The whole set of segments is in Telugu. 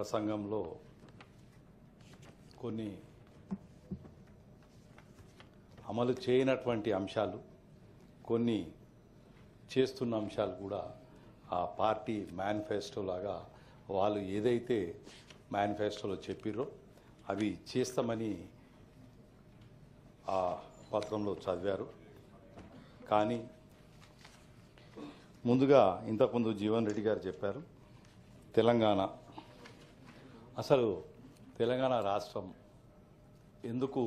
ప్రసంగంలో కొన్ని అమలు చేయనటువంటి అంశాలు, కొన్ని చేస్తున్న అంశాలు కూడా ఆ పార్టీ మేనిఫెస్టో లాగా వాళ్ళు ఏదైతే మేనిఫెస్టోలో చెప్పిర్రో అవి చేస్తామని ఆ పత్రంలో చదివారు. కానీ ముందుగా ఇంతకుముందు జీవన్ రెడ్డి గారు చెప్పారు, తెలంగాణ అసలు తెలంగాణ రాష్ట్రం ఎందుకు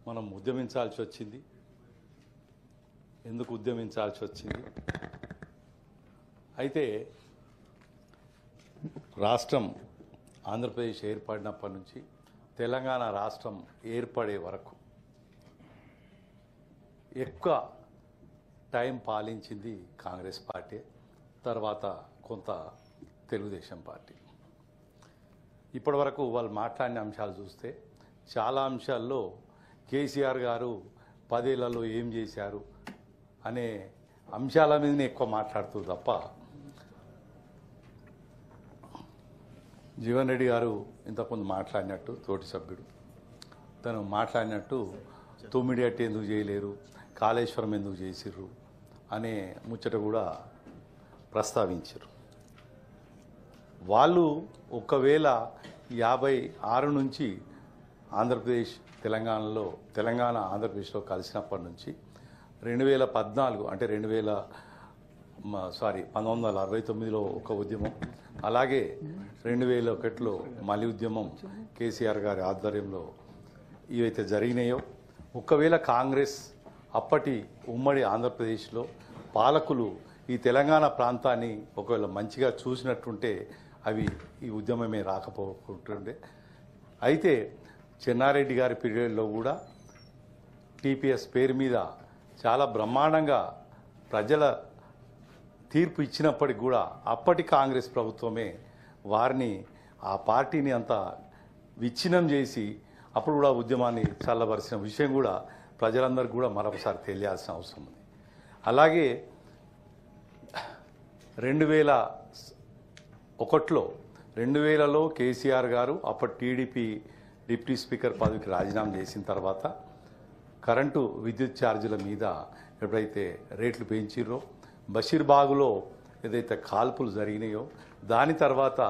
మనం ఉద్యమించాల్సి వచ్చింది, ఎందుకు ఉద్యమించాల్సి వచ్చింది. అయితే రాష్ట్రం ఆంధ్రప్రదేశ్ ఏర్పడినప్పటి నుంచి తెలంగాణ రాష్ట్రం ఏర్పడే వరకు ఎక్కువ టైం పాలించింది కాంగ్రెస్ పార్టీ, తర్వాత కొంత తెలుగుదేశం పార్టీ. ఇప్పటి వరకు వాళ్ళు మాట్లాడిన అంశాలు చూస్తే చాలా అంశాల్లో కేసీఆర్ గారు 10 ఏళ్లలో ఏం చేశారు అనే అంశాల మీదనే ఎక్కువ మాట్లాడుతూ తప్ప, జీవన్ రెడ్డి గారు ఇంతకుముందు మాట్లాడినట్టు, తోటి సభ్యుడు తను మాట్లాడినట్టు 9 అట్టి ఎందుకు చేయలేరు, కాళేశ్వరం ఎందుకు చేసిర్రు అనే ముచ్చట కూడా ప్రస్తావించారు. వాళ్ళు ఒకవేళ 56 నుంచి ఆంధ్రప్రదేశ్ తెలంగాణ ఆంధ్రప్రదేశ్లో కలిసినప్పటి నుంచి 2014 అంటే 1969లో ఒక ఉద్యమం, అలాగే 2001లో మలి ఉద్యమం కేసీఆర్ గారి ఆధ్వర్యంలో ఇవైతే జరిగినాయో, ఒకవేళ కాంగ్రెస్ అప్పటి ఉమ్మడి ఆంధ్రప్రదేశ్లో పాలకులు ఈ తెలంగాణ ప్రాంతాన్ని ఒకవేళ మంచిగా చూసినట్టుంటే అవి ఈ ఉద్యమమే రాకపోతుండే. అయితే చెన్నారెడ్డి గారి పీరియడ్లో కూడా టీపీఎస్ పేరు మీద చాలా బ్రహ్మాండంగా ప్రజల తీర్పు ఇచ్చినప్పటికి కూడా అప్పటి కాంగ్రెస్ ప్రభుత్వమే వారిని, ఆ పార్టీని అంతా విచ్ఛిన్నం చేసి అప్పుడు కూడా ఉద్యమాన్ని చల్లబరిచిన విషయం కూడా ప్రజలందరికీ కూడా మరొకసారి తెలియాల్సిన అవసరం ఉంది. అలాగే 2001లో కేసీఆర్ గారు అప్పటి టీడీపీ డిప్యూటీ స్పీకర్ పదవికి రాజీనామా చేసిన తర్వాత కరెంటు విద్యుత్ ఛార్జీల మీద ఎప్పుడైతే రేట్లు పెంచిర్రో, బషీర్బాగులో ఏదైతే కాల్పులు జరిగినాయో, దాని తర్వాత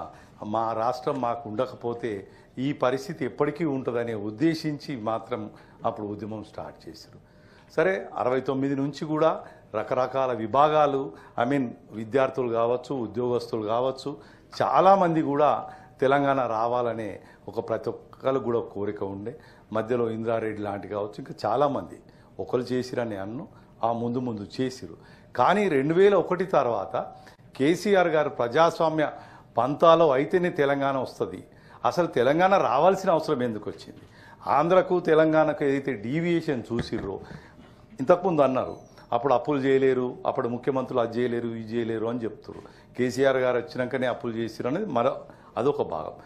మా రాష్ట్రం మాకు ఉండకపోతే ఈ పరిస్థితి ఎప్పటికీ ఉంటుందనే ఉద్దేశించి మాత్రం అప్పుడు ఉద్యమం స్టార్ట్ చేశారు. సరే, 69 నుంచి కూడా రకరకాల విభాగాలు, విద్యార్థులు కావచ్చు, ఉద్యోగస్తులు కావచ్చు, చాలామంది కూడా తెలంగాణ రావాలనే ఒక ప్రతి ఒక్కరు కూడా కోరిక ఉండే. మధ్యలో ఇంద్రారెడ్డి లాంటి కావచ్చు, ఇంకా చాలామంది ఒకరు చేసిరని ఆ ముందు చేసిరు. కానీ 2001 తర్వాత కేసీఆర్ గారు ప్రజాస్వామ్య పంతాలో అయితేనే తెలంగాణ వస్తుంది, అసలు తెలంగాణ రావాల్సిన అవసరం ఎందుకు వచ్చింది, ఆంధ్రకు తెలంగాణకు ఏదైతే డీవియేషన్ చూసిర్రో, ఇంతకుముందు అన్నారు అప్పుడు అప్పులు చేయలేరు, అప్పుడు ముఖ్యమంత్రులు అది చేయలేరు, ఇది చేయలేరు అని చెప్తారు. కేసీఆర్ గారు వచ్చినాకనే అప్పులు చేసిరు అనేది అదొక భాగం.